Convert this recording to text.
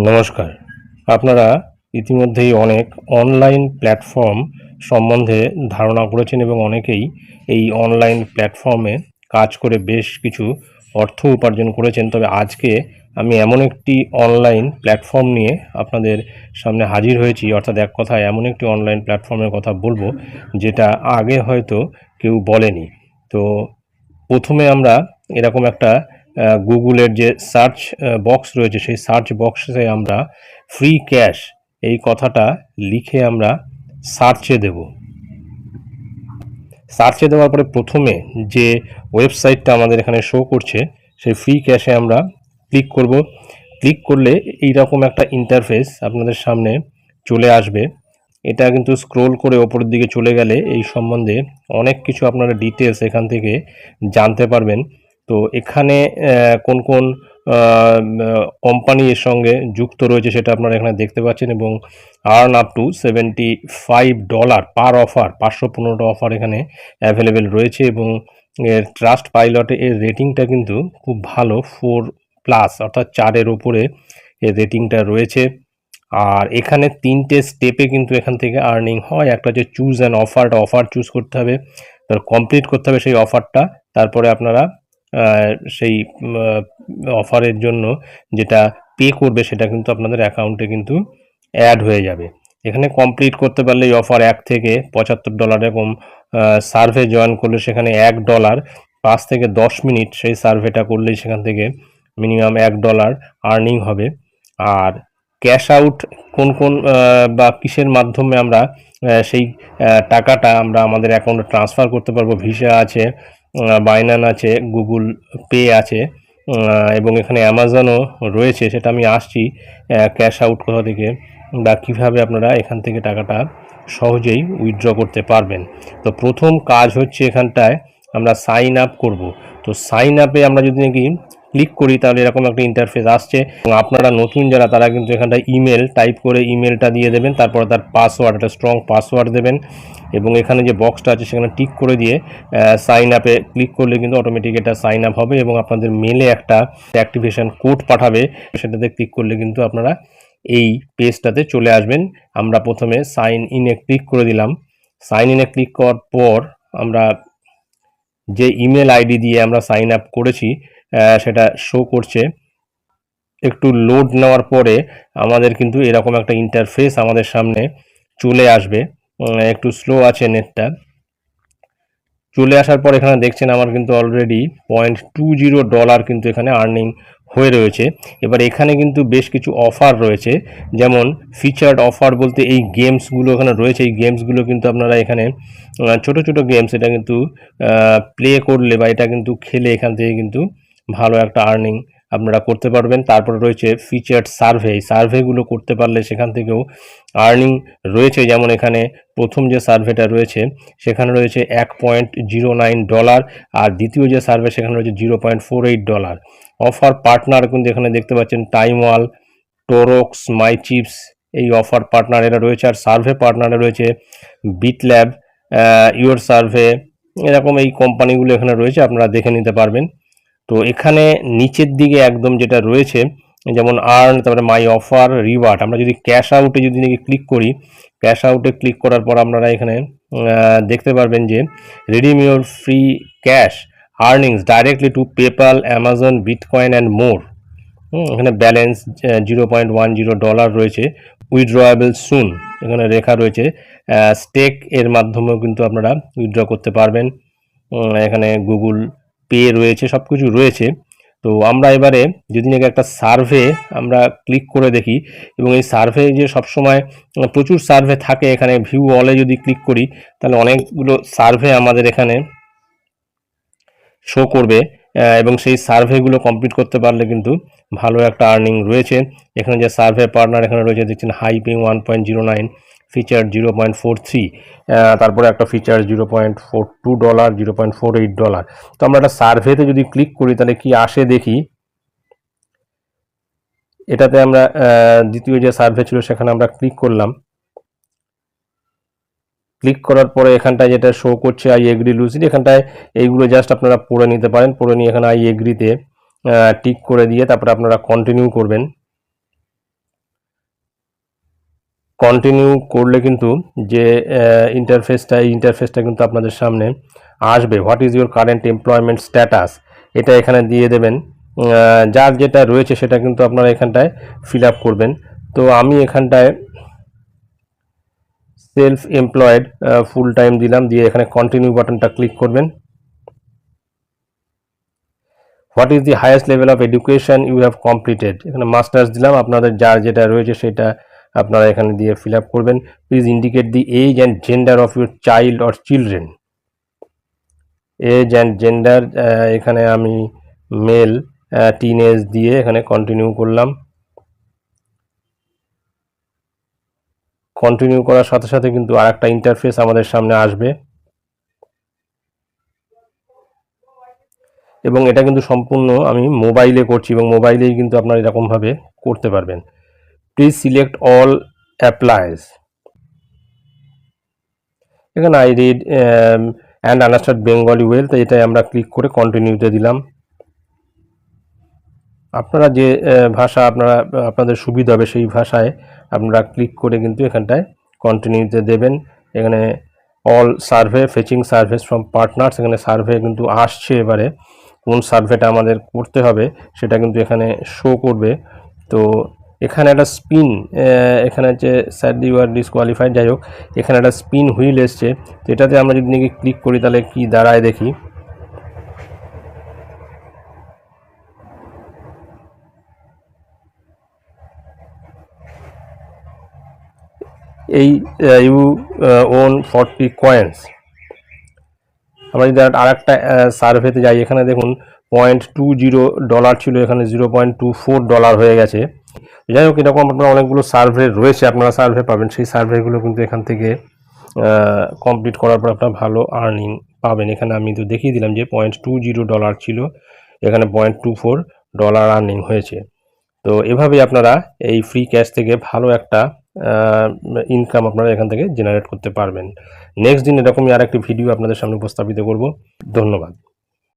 নমস্কার। আপনারা ইতিমধ্যেই অনেক অনলাইন প্ল্যাটফর্ম সম্বন্ধে ধারণা করেছেন এবং অনেকেই এই অনলাইন প্ল্যাটফর্মে কাজ করে বেশ কিছু অর্থ উপার্জন করেছেন। তবে আজকে আমি এমন একটি অনলাইন প্ল্যাটফর্ম নিয়ে আপনাদের সামনে হাজির হয়েছি, অর্থাৎ এক কথায় এমন একটি অনলাইন প্ল্যাটফর্মের কথা বলবো যেটা আগে হয়তো কেউ বলেনি। তো প্রথমে আমরা এরকম একটা গুগলের যে সার্চ বক্স রয়েছে সেই সার্চ বক্সে আমরা ফ্রি ক্যাশ এই কথাটা লিখে আমরা সার্চে দেব। সার্চে দেওয়ার পরে প্রথমে যে ওয়েবসাইটটা আমাদের এখানে শো করছে সেই ফ্রি ক্যাশে আমরা ক্লিক করব। ক্লিক করলে এইরকম একটা ইন্টারফেস আপনাদের সামনে চলে আসবে। এটা কিন্তু স্ক্রোল করে ওপরের দিকে চলে গেলে এই সম্বন্ধে অনেক কিছু আপনারা ডিটেলস এখান থেকে জানতে পারবেন। তো এখানে কোন কোন কোম্পানি এর সঙ্গে যুক্ত রয়েছে সেটা আপনারা এখানে দেখতে পাচ্ছেন এবং earn up to $75 per offer, 515টা অফার এখানে অ্যাভেলেবেল রয়েছে এবং এর ট্রাস্ট পাইলটে এর রেটিংটা কিন্তু খুব ভালো, 4+ অর্থাৎ 4-এর উপরে এর রেটিংটা রয়েছে। আর এখানে 3টে স্টেপে কিন্তু এখান থেকে আর্নিং হয়। একটা হচ্ছে চুজ অ্যান অফার চুজ করতে হবে, তারপর কমপ্লিট করতে হবে সেই অফারটা, তারপরে আপনারা সেই অফারের জন্য যেটা পে করবে সেটা কিন্তু আপনাদের অ্যাকাউন্টে কিন্তু অ্যাড হয়ে যাবে। এখানে কমপ্লিট করতে পারলে এই অফার 1 থেকে $75 এরকম, সার্ভে জয়েন করলে সেখানে $1, 5 থেকে 10 মিনিট সেই সার্ভেটা করলেই সেখান থেকে মিনিমাম $1 আর্নিং হবে। আর ক্যাশ আউট কোন কোন বা কিসের মাধ্যমে আমরা সেই টাকাটা আমরা আমাদের অ্যাকাউন্টে ট্রান্সফার করতে পারবো, ভিসা আছে, বাইনান আছে, গুগল পে আছে এবং এখানে অ্যামাজনও রয়েছে, সেটা আমি আসছি ক্যাশ আউট কোথা থেকে বা কীভাবে আপনারা এখান থেকে টাকাটা সহজেই উইথড্র করতে পারবেন। তো প্রথম কাজ হচ্ছে এখানটায় আমরা সাইন আপ করব। তো সাইন আপে আমরা যদি নাকি ক্লিক করি তাহলে এরকম একটা ইন্টারফেস আসছে এবং আপনারা নতুন যারা তারা কিন্তু এখানটায় ইমেল টাইপ করে ইমেলটা দিয়ে দেবেন, তারপর তার পাসওয়ার্ড, একটা স্ট্রং পাসওয়ার্ড দেবেন এবং এখানে যে বক্সটা আছে সেখানে টিক করে দিয়ে সাইন আপে ক্লিক করলে কিন্তু অটোমেটিক এটা সাইন আপ হবে এবং আপনাদের মেলে একটা অ্যাক্টিভেশন কোড পাঠাবে, সেটাতে ক্লিক করলে কিন্তু আপনারা এই পেজটাতে চলে আসবেন। আমরা প্রথমে সাইন ইনে ক্লিক করে দিলাম। সাইন ইনে ক্লিক করার পর আমরা যে ইমেল আইডি দিয়ে আমরা সাইন আপ করেছি সেটা শো করছে। একটু লোড নেওয়ার পরে আমাদের কিন্তু এরকম একটা ইন্টারফেস আমাদের সামনে চলে আসবে। একটু স্লো আছে নেটটা। চলে আসার পর এখানে দেখছেন আমার কিন্তু অলরেডি $0.20 কিন্তু এখানে আর্নিং হয়ে রয়েছে। এবার এখানে কিন্তু বেশ কিছু অফার রয়েছে, যেমন ফিচার্ড অফার বলতে এই গেমসগুলো এখানে রয়েছে। এই গেমসগুলো কিন্তু আপনারা এখানে ছোট ছোট গেমস, এটা কিন্তু প্লে করলে বা এটা কিন্তু খেলে এখান থেকে কিন্তু ভালো একটা আর্নিং আপনারা করতে পারবেন। তারপরে রয়েছে ফিচার্ড সার্ভে, এই সার্ভেগুলো করতে পারলে সেখান থেকেও আর্নিং রয়েছে। যেমন এখানে প্রথম যে সার্ভেটা রয়েছে সেখানে রয়েছে $1.09 আর দ্বিতীয় যে সার্ভে সেখানে রয়েছে $0.48। অফার পার্টনার কিন্তু এখানে দেখতে পাচ্ছেন টাইমওয়াল, টোরক্স, মাই চিপস, এই অফার পার্টনার এরা রয়েছে। আর সার্ভে পার্টনারে রয়েছে বিটল্যাব, ইউর সার্ভে, এরকম এই কোম্পানিগুলো এখানে রয়েছে, আপনারা দেখে নিতে পারবেন। তো এখানে নিচের দিকে একদম যেটা রয়েছে যেমন আর্ন, তারপরে মাই অফার, রিওয়ার্ড, আমরা যদি ক্যাশ আউটে যদি নাকি ক্লিক করি, ক্যাশ আউটে ক্লিক করার পর আপনারা এখানে দেখতে পারবেন যে redeem your free cash earnings directly two PayPal, Amazon, bitcoin and more. এখানে ব্যালেন্স $0.10 রয়েছে, উইথড্রয়েবল সুন এখানে লেখা রয়েছে। স্টেক এর মাধ্যমেও কিন্তু আপনারা উইথড্র করতে পারবেন। এখানে গুগল পে রয়েছে, সব কিছু রয়েছে। তো আমরা এবারে যদি নাকি একটা সার্ভে আমরা ক্লিক করে দেখি এবং এই সার্ভে যে সবসময় প্রচুর সার্ভে থাকে, এখানে ভিউ অলে যদি ক্লিক করি তাহলে অনেকগুলো সার্ভে আমাদের এখানে শো করবে এবং সেই সার্ভেগুলো কমপ্লিট করতে পারলে কিন্তু ভালো একটা আর্নিং রয়েছে। এখানে যে সার্ভে পার্টনার এখানে রয়েছে দেখছেন হাইপিং 1.09, ফিচার 0.43, তারপরে একটা ফিচার $0.42, $0.48। তো আমরা একটা সার্ভেতে যদি ক্লিক করি তাহলে কি আসে দেখি। এটাতে আমরা দ্বিতীয় যে সার্ভে ছিল সেখানে আমরা ক্লিক করলাম। ক্লিক করার পরে এখানটায় যেটা শো করছে আই এগ্রি লুসিড, এখানটায় এইগুলো জাস্ট আপনারা পড়ে নিতে পারেন। পড়ে নিয়ে এখানে আই এগ্রিতে টিক করে দিয়ে তারপরে আপনারা কন্টিনিউ করবেন। কন্টিনিউ করলে কিন্তু যে এই ইন্টারফেসটা কিন্তু আপনাদের সামনে আসবে। What is your current employment status, এটা এখানে দিয়ে দেবেন। যার যেটা রয়েছে সেটা কিন্তু আপনারা এখানটায় ফিল আপ করবেন। তো আমি এখানটায় সেলফ এমপ্লয়েড ফুল টাইম দিলাম, দিয়ে এখানে কন্টিনিউ বাটনটা ক্লিক করবেন। What is the highest level of education you have completed, এখানে মাস্টার্স দিলাম, আপনাদের যার যেটা রয়েছে সেটা আপনারা এখানে দিয়ে ফিল আপ করবেন। Please indicate the age and gender of your child or children. Age and gender এখানে আমি মেল টিন এজ দিয়ে এখানে কন্টিনিউ করলাম। কন্টিনিউ করার সাথে সাথে কিন্তু আর একটা ইন্টারফেস আমাদের সামনে আসবে, এবং এটা কিন্তু সম্পূর্ণ আমি মোবাইলে করছি এবং মোবাইলেই কিন্তু আপনারা এরকমভাবে করতে পারবেন। প্লিজ সিলেক্ট অল অ্যাপ্লাইজ, এখানে I read and understand Bengali well, তো এটাই আমরা ক্লিক করে কন্টিনিউতে দিলাম। আপনারা যে ভাষা আপনাদের সুবিধা হবে সেই ভাষায় আপনারা ক্লিক করে কিন্তু এখানটায় কন্টিনিউতে দেবেন। এখানে all survey fetching service from partners, এখানে সার্ভে কিন্তু আসছে, এবারে কোন সার্ভেটা আমাদের করতে হবে সেটা কিন্তু এখানে শো করবে। তো এখানে একটা স্পিন, এখানে হচ্ছে স্যাড ইউ আর ডিসকোয়ালিফাইড, যাই হোক এখানে একটা স্পিন হুইল এসছে, তো এটাতে আমরা যদি নাকি ক্লিক করি তাহলে কি দাঁড়ায় দেখি। এই ইউ ওন 40 কয়েন্স। আমরা যদি আর একটা সার্ভেতে যাই, এখানে দেখুন $0.20 ছিল, এখানে $0.24 হয়ে গেছে। যাই হোক এরকম আপনার অনেকগুলো সার্ভে রয়েছে, আপনারা সার্ভে পাবেন, সেই সার্ভেগুলো কিন্তু এখান থেকে কমপ্লিট করার পর আপনারা ভালো আর্নিং পাবেন। এখানে আমি তো দেখিয়ে দিলাম যে $0.20 ছিল, এখানে $0.24 আর্নিং হয়েছে। তো এভাবেই আপনারা এই ফ্রি ক্যাশ থেকে ভালো একটা ইনকাম আপনারা এখান থেকে জেনারেট করতে পারবেন। নেক্সট দিন এরকমই আর একটি ভিডিও আপনাদের সামনে উপস্থাপিত করব। ধন্যবাদ।